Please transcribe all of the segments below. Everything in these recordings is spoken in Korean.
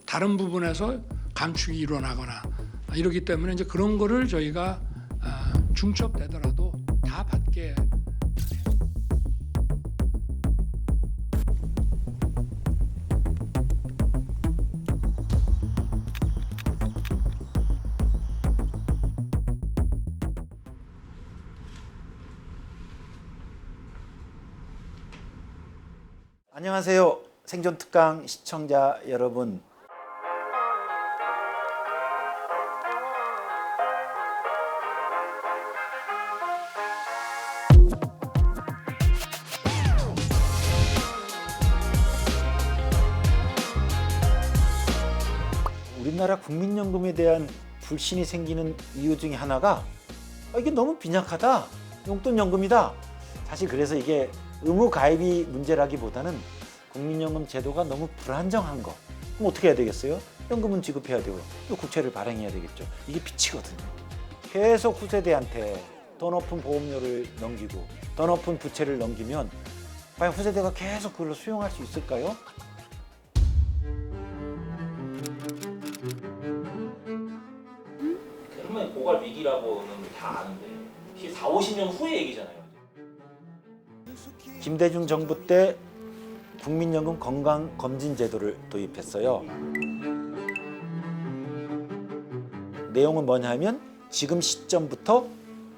다른 부분에서 감축이 일어나거나 이러기 때문에 이제 그런 거를 저희가 중첩되더라도 다 받게. 안녕하세요. 생존특강 시청자 여러분. 우리나라 국민연금에 대한 불신이 생기는 이유 중에 하나가 이게 너무 빈약하다. 용돈연금이다. 사실 그래서 이게 의무 가입이 문제라기보다는 국민연금 제도가 너무 불안정한 거. 그럼 어떻게 해야 되겠어요? 연금은 지급해야 되고요. 또 국채를 발행해야 되겠죠. 이게 빛이거든요. 계속 후세대한테 더 높은 보험료를 넘기고 더 높은 부채를 넘기면 과연 후세대가 계속 그걸로 수용할 수 있을까요? 정말 고갈 위기라고는 다 아는데 4, 50년 후의 얘기잖아요. 김대중 정부 때 국민연금 건강검진 제도를 도입했어요. 내용은 뭐냐 하면 지금 시점부터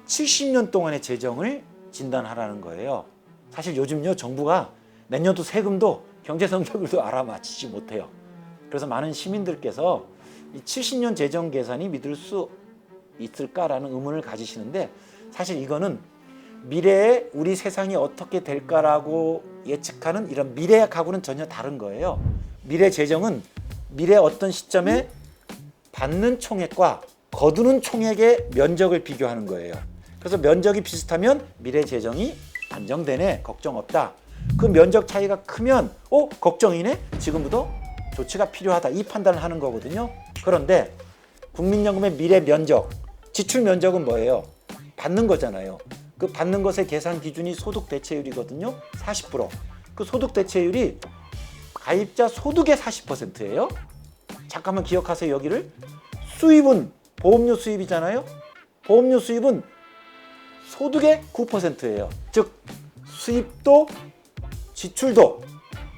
70년 동안의 재정을 진단하라는 거예요. 사실 요즘요 정부가 내년도 세금도 경제 성적을도 알아맞히지 못해요. 그래서 많은 시민들께서 이 70년 재정 계산이 믿을 수 있을까라는 의문을 가지시는데 사실 이거는 미래에 우리 세상이 어떻게 될까라고 예측하는 이런 미래 가구는 전혀 다른 거예요. 미래 재정은 미래 어떤 시점에 받는 총액과 거두는 총액의 면적을 비교하는 거예요. 그래서 면적이 비슷하면 미래 재정이 안정되네, 걱정 없다. 그 면적 차이가 크면 걱정이네, 지금부터 조치가 필요하다, 이 판단을 하는 거거든요. 그런데 국민연금의 미래 면적, 지출 면적은 뭐예요? 받는 거잖아요. 그 받는 것의 계산 기준이 소득 대체율이거든요. 40%. 그 소득 대체율이 가입자 소득의 40%예요. 잠깐만 기억하세요. 여기를. 수입은 보험료 수입이잖아요. 보험료 수입은 소득의 9%예요. 즉 수입도 지출도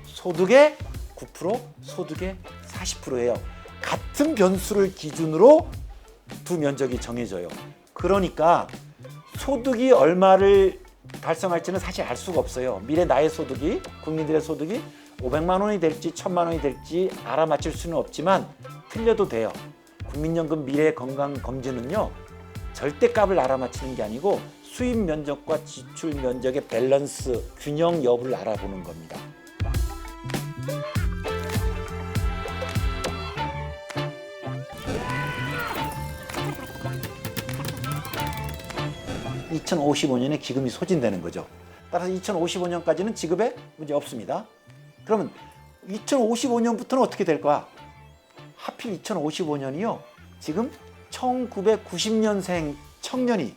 소득의 9%, 소득의 40%예요. 같은 변수를 기준으로 두 면적이 정해져요. 그러니까 소득이 얼마를 달성할지는 사실 알 수가 없어요. 미래 나의 소득이, 국민들의 소득이 500만 원이 될지 1000만 원이 될지 알아맞힐 수는 없지만 틀려도 돼요. 국민연금 미래 건강검진은요 절대값을 알아맞히는 게 아니고 수입 면적과 지출 면적의 밸런스, 균형 여부를 알아보는 겁니다. (2055년에) 기금이 소진되는 거죠. 따라서 2055년까지는 지급에 문제 없습니다. 그러면 2055년부터는 어떻게 될 거야? 하필 2055년이요. 지금 1990년생 청년이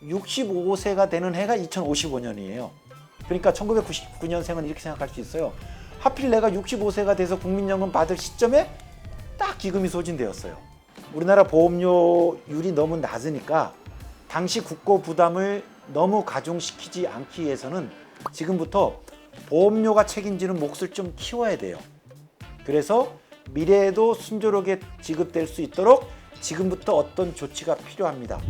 65세가 되는 해가 2055년이에요. 그러니까 1999년생은 이렇게 생각할 수 있어요. 하필 내가 65세가 돼서 국민연금 받을 시점에 딱 기금이 소진되었어요. 우리나라 보험료율이 너무 낮으니까 당시 국고 부담을 너무 가중시키지 않기 위해서는 지금부터 보험료가 책임지는 몫을 좀 키워야 돼요. 그래서 미래에도 순조롭게 지급될 수 있도록 지금부터 어떤 조치가 필요합니다.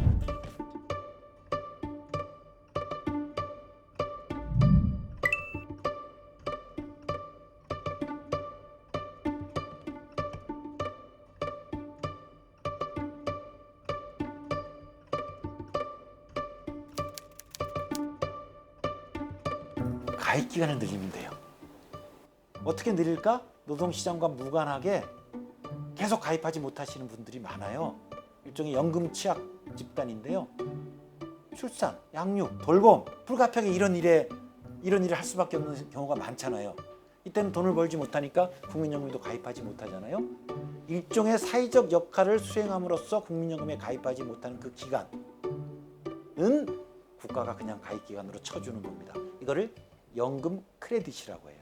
가입 기간을 늘리면 돼요. 어떻게 늘릴까? 노동시장과 무관하게 계속 가입하지 못하시는 분들이 많아요. 일종의 연금 취약 집단인데요. 출산, 양육, 돌봄, 불가피하게 이런 일을 할 수밖에 없는 경우가 많잖아요. 이때는 돈을 벌지 못하니까 국민연금도 가입하지 못하잖아요. 일종의 사회적 역할을 수행함으로써 국민연금에 가입하지 못하는 그 기간은 국가가 그냥 가입 기간으로 쳐주는 겁니다. 이거를 연금 크레딧이라고 해요.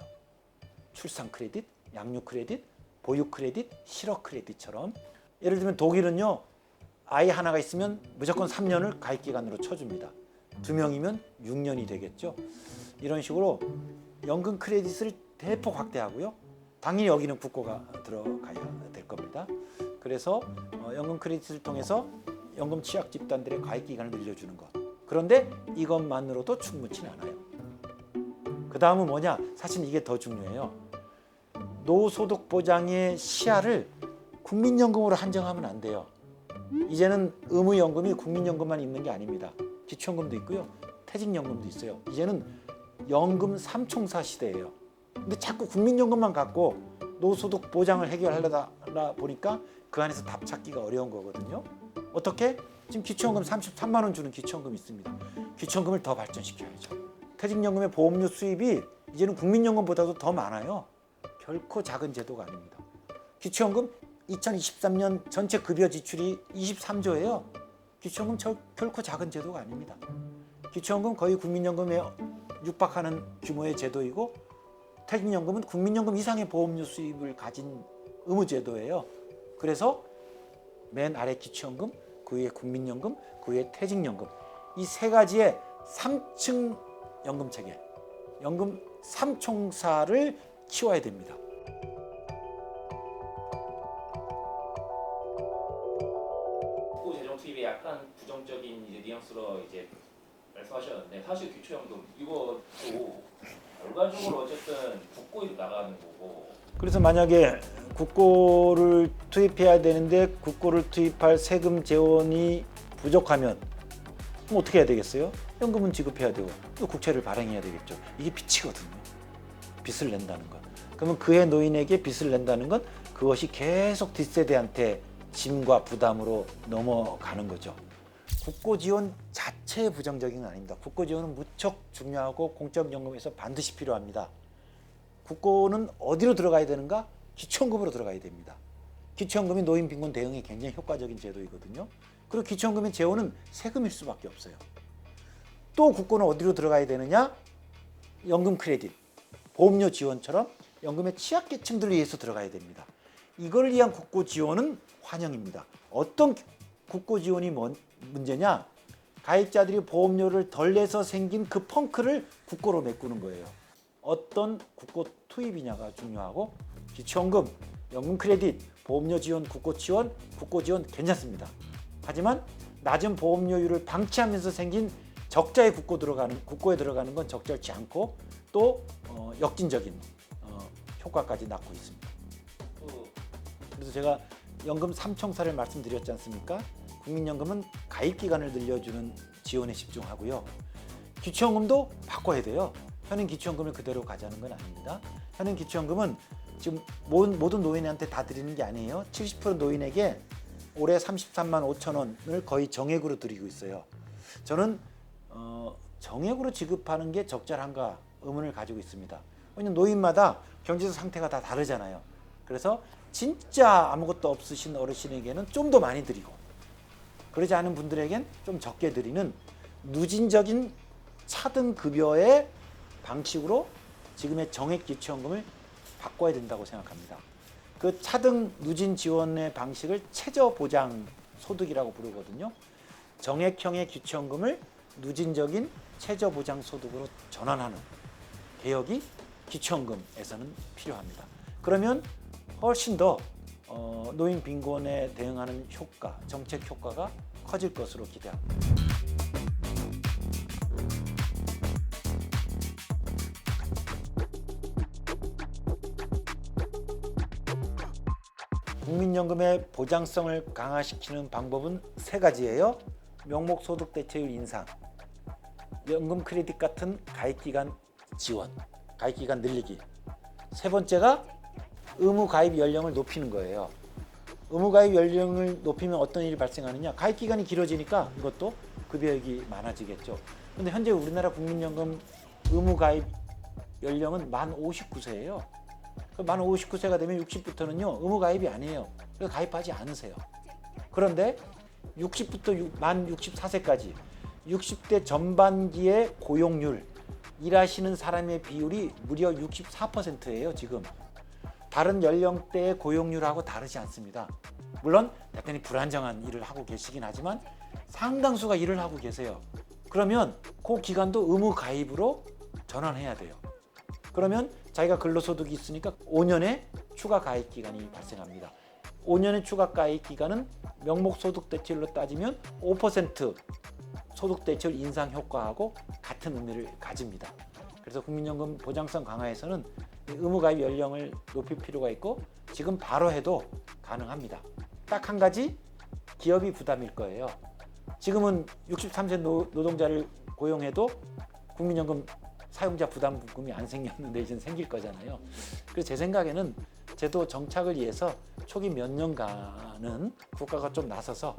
출산 크레딧, 양육 크레딧, 보육 크레딧, 실업 크레딧처럼. 예를 들면 독일은요, 아이 하나가 있으면 무조건 3년을 가입 기간으로 쳐줍니다. 2명이면 6년이 되겠죠. 이런 식으로 연금 크레딧을 대폭 확대하고요. 당연히 여기는 국고가 들어가야 될 겁니다. 그래서 연금 크레딧을 통해서 연금 취약 집단들의 가입 기간을 늘려주는 것. 그런데 이것만으로도 충분치 않아요. 그 다음은 뭐냐? 사실 이게 더 중요해요. 노소득 보장의 시야를 국민연금으로 한정하면 안 돼요. 이제는 의무연금이 국민연금만 있는 게 아닙니다. 기초연금도 있고요. 퇴직연금도 있어요. 이제는 연금 삼총사 시대예요. 근데 자꾸 국민연금만 갖고 노소득 보장을 해결하려다 보니까 그 안에서 답 찾기가 어려운 거거든요. 어떻게? 지금 기초연금 33만 원 주는 기초연금이 있습니다. 기초연금을 더 발전시켜야죠. 퇴직연금의 보험료 수입이 이제는 국민연금보다도 더 많아요. 결코 작은 제도가 아닙니다. 기초연금 2023년 전체 급여 지출이 23조예요. 기초연금 결코 작은 제도가 아닙니다. 기초연금 거의 국민연금에 육박하는 규모의 제도이고, 퇴직연금은 국민연금 이상의 보험료 수입을 가진 의무제도예요. 그래서 맨 아래 기초연금, 그 위에 국민연금, 그 위에 퇴직연금, 이 세 가지의 3층 연금체계, 연금 삼총사를 키워야 됩니다. 국고 재정 투입에 약간 부정적인 이제 뉘앙스로 이제 말씀하셨는데, 사실 기초연금 이것도 결과적으로 어쨌든 국고에도 나가는 거고. 그래서 만약에 국고를 투입해야 되는데 국고를 투입할 세금 재원이 부족하면 그럼 어떻게 해야 되겠어요? 연금은 지급해야 되고 또 국채를 발행해야 되겠죠. 이게 빚이거든요. 빚을 낸다는 것. 그러면 그해 노인에게 빚을 낸다는 건 그것이 계속 뒷세대한테 짐과 부담으로 넘어가는 거죠. 국고 지원 자체의 부정적인 건 아닙니다. 국고 지원은 무척 중요하고 공적연금에서 반드시 필요합니다. 국고는 어디로 들어가야 되는가? 기초연금으로 들어가야 됩니다. 기초연금이 노인 빈곤 대응에 굉장히 효과적인 제도이거든요. 그리고 기초연금의 재원은 세금일 수밖에 없어요. 또 국고는 어디로 들어가야 되느냐? 연금 크레딧, 보험료 지원처럼 연금의 취약계층들을 위해서 들어가야 됩니다. 이걸 위한 국고 지원은 환영입니다. 어떤 국고 지원이 문제냐? 가입자들이 보험료를 덜 내서 생긴 그 펑크를 국고로 메꾸는 거예요. 어떤 국고 투입이냐가 중요하고, 기초연금, 연금 크레딧, 보험료 지원, 국고 지원 괜찮습니다. 하지만 낮은 보험료율을 방치하면서 생긴 적자의 국고에 들어가는 건 적절치 않고 또 역진적인 효과까지 낳고 있습니다. 그래서 제가 연금 삼총사를 말씀드렸지 않습니까? 국민연금은 가입 기간을 늘려주는 지원에 집중하고요. 기초연금도 바꿔야 돼요. 현행 기초연금을 그대로 가자는 건 아닙니다. 현행 기초연금은 지금 모든 노인한테 다 드리는 게 아니에요. 70% 노인에게 올해 33만 5천 원을 거의 정액으로 드리고 있어요. 저는 정액으로 지급하는 게 적절한가 의문을 가지고 있습니다. 왜냐하면 노인마다 경제적 상태가 다 다르잖아요. 그래서 진짜 아무것도 없으신 어르신에게는 좀 더 많이 드리고, 그러지 않은 분들에겐 좀 적게 드리는 누진적인 차등 급여의 방식으로 지금의 정액 기초연금을 바꿔야 된다고 생각합니다. 그 차등 누진 지원의 방식을 최저보장 소득이라고 부르거든요. 정액형의 기초연금을 누진적인 최저보장 소득으로 전환하는 개혁이 기초연금에서는 필요합니다. 그러면 훨씬 더 노인 빈곤에 대응하는 효과, 정책 효과가 커질 것으로 기대합니다. 국민연금의 보장성을 강화시키는 방법은 세 가지예요. 명목소득 대체율 인상, 연금 크레딧 같은 가입기간 지원, 가입기간 늘리기. 세 번째가 의무가입 연령을 높이는 거예요. 의무가입 연령을 높이면 어떤 일이 발생하느냐? 가입기간이 길어지니까 이것도 급여액이 많아지겠죠. 그런데 현재 우리나라 국민연금 의무가입 연령은 만 59세예요. 만 59세가 되면 60부터는요 의무가입이 아니에요. 그래서 가입하지 않으세요. 그런데 60부터 만 64세까지 60대 전반기의 고용률, 일하시는 사람의 비율이 무려 64%예요 지금. 다른 연령대의 고용률하고 다르지 않습니다. 물론 대단히 불안정한 일을 하고 계시긴 하지만 상당수가 일을 하고 계세요. 그러면 그 기간도 의무 가입으로 전환해야 돼요. 그러면 자기가 근로소득이 있으니까 5년의 추가 가입 기간이 발생합니다. 5년의 추가 가입 기간은 명목소득 대체율로 따지면 5% 소득 대체율 인상 효과하고 같은 의미를 가집니다. 그래서 국민연금 보장성 강화에서는 의무 가입 연령을 높일 필요가 있고 지금 바로 해도 가능합니다. 딱 한 가지 기업이 부담일 거예요. 지금은 63세 노동자를 고용해도 국민연금 사용자 부담금이 안 생겼는데 이제 생길 거잖아요. 그래서 제 생각에는 제도 정착을 위해서 초기 몇 년간은 국가가 좀 나서서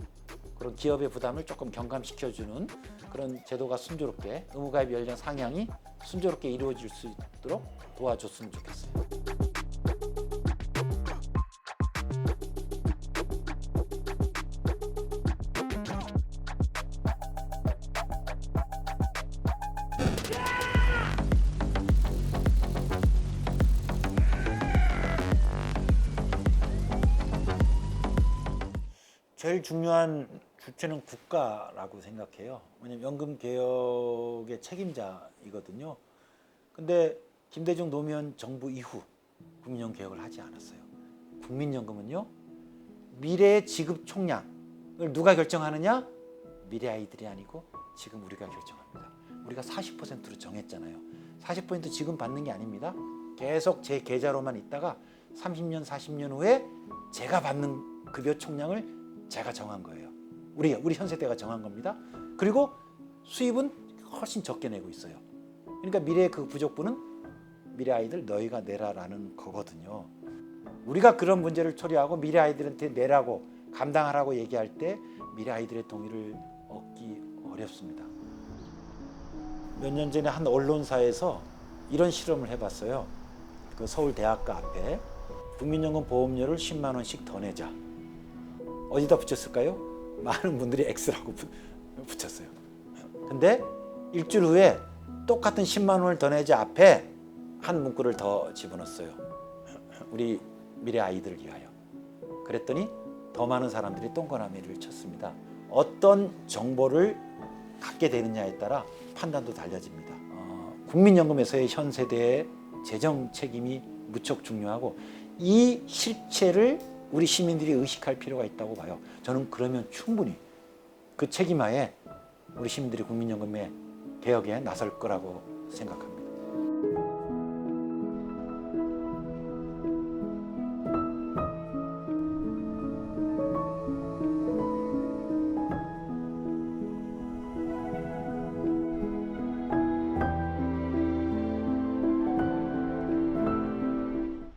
그런 기업의 부담을 조금 경감시켜주는 그런 제도가 순조롭게 의무가입 연령 상향이 순조롭게 이루어질 수 있도록 도와줬으면 좋겠어요. 제일 중요한 주체는 국가라고 생각해요. 왜냐하면 연금 개혁의 책임자이거든요. 근데 김대중 노무현 정부 이후 국민연금 개혁을 하지 않았어요. 국민연금은요, 미래의 지급 총량을 누가 결정하느냐? 미래 아이들이 아니고 지금 우리가 결정합니다. 우리가 40%로 정했잖아요. 40% 지금 받는 게 아닙니다. 계속 제 계좌로만 있다가 30년, 40년 후에 제가 받는 급여 총량을 제가 정한 거예요. 우리 현 세대가 정한 겁니다. 그리고 수입은 훨씬 적게 내고 있어요. 그러니까 미래의 그 부족분은 미래 아이들 너희가 내라라는 거거든요. 우리가 그런 문제를 초래하고 미래 아이들한테 내라고 감당하라고 얘기할 때 미래 아이들의 동의를 얻기 어렵습니다. 몇 년 전에 한 언론사에서 이런 실험을 해봤어요. 그 서울 대학가 앞에 국민연금 보험료를 10만 원씩 더 내자. 어디다 붙였을까요? 많은 분들이 X라고 붙였어요. 근데 일주일 후에 똑같은 10만 원을 더 내자 앞에 한 문구를 더 집어넣었어요. 우리 미래 아이들을 위하여. 그랬더니 더 많은 사람들이 동그라미를 쳤습니다. 어떤 정보를 갖게 되느냐에 따라 판단도 달라집니다. 국민연금에서의 현 세대의 재정 책임이 무척 중요하고 이 실체를 우리 시민들이 의식할 필요가 있다고 봐요. 저는 그러면 충분히 그 책임하에 우리 시민들이 국민연금의 개혁에 나설 거라고 생각합니다.